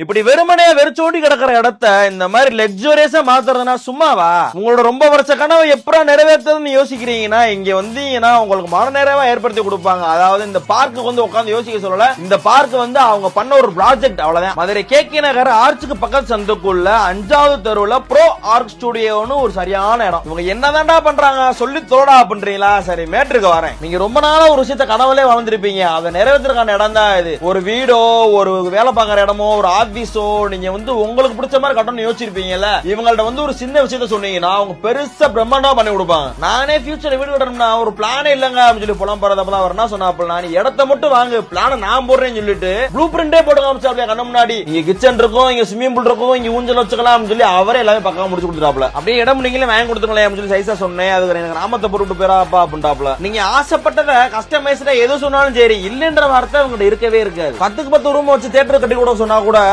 இப்படி வெறுமனே வெறிச்சோடி கிடக்கிற இடத்த இந்த மாதிரி லக்ஸூரியஸா மாத்துறதுனா சும்மாவா? உங்களோட ரொம்ப வருஷ கனவை எப்படா நிறைவேற்றதுன்னு யோசிக்கிறீங்கன்னா இங்க வந்தீங்கன்னா உங்களுக்கு மன நிறைவா ஏற்படுத்தி கொடுப்பாங்க. அதாவது இந்த பார்க்கு வந்து உட்காந்து யோசிக்க சொல்லல, இந்த பார்க் வந்து அவங்க பண்ண ஒரு ப்ராஜெக்ட் அவ்வளவுதான். மதுரை கேகே நகர் ஆர்ச்சுக்கு பக்கத்து சந்துக்குள்ள 5வது தெருவுல ப்ரோ ஆர்க் ஸ்டுடியோன்னு ஒரு சரியான இடம். இவங்க என்னதான்டா பண்றாங்க சொல்லி தோடா பண்றீங்களா? சரி மேட்ருக்கு வரேன். நீங்க ரொம்ப நாளா ஒரு விஷயத்த கனவுலே வளர்ந்துருப்பீங்க, அதை நிறைவேற்றுறதுக்கான இடம் தான் இது. ஒரு வீடோ ஒரு வேலை பார்க்குற இடமோ ஒரு ஆபீஸோ நீங்க வந்து உங்களுக்கு பிடிச்ச மாதிரி கட்டணும் யோசிச்சிருப்பீங்கல்ல. இவங்கள்ட்ட வந்து ஒரு சின்ன விஷயத்த சொன்னீங்கன்னா அவங்க பெருசா பிரம்மாண்டமா பண்ணி கொடுப்பாங்க. நானே ஃபியூச்சர்ல வீடு கட்டணும்னா ஒரு பிளானே இல்லங்க அப்படின்னு சொல்லி புலம் போறதப்பதான் அவர் என்ன சொன்னாப்புல, நான் இடத்த மட்டும் வாங்கு பிளான நான் போடுறேன்னு சொல்லிட்டு ப்ளூ பிரிண்டே போட்டு காமிச்சாப்ல கண்ண முன்னாடி. இங்க கிச்சன் இருக்கும், இங்க ஸ்விமிங் பூல் இருக்கும், இங்க ஊஞ்சல் வச்சுக்கலாம் சொல்லி அவரே எல்லாமே பக்கம் முடிச்சு கொடுத்துட்டாப்ல. அப்படியே இடம் நீங்களே வாங்கி கொடுத்துங்களேன் அப்படின்னு சொல்லி சைஸா சொன்னேன். அதுக்கு எனக்கு கிராமத்தை போட்டு போயிடாப்பா அப்படின்ட்டாப்ல. நீங்க ஆசைப்பட்டதை கஸ்டமைஸ்டா எது சொன்னாலும் சரி இல்லன்ற வார்த்தை உங்ககிட்ட இருக்கவே இருக்காது. 10க்கு 10 ரூம் வச்சு தியேட்டர் கட்டி கூட சொன்னா கூட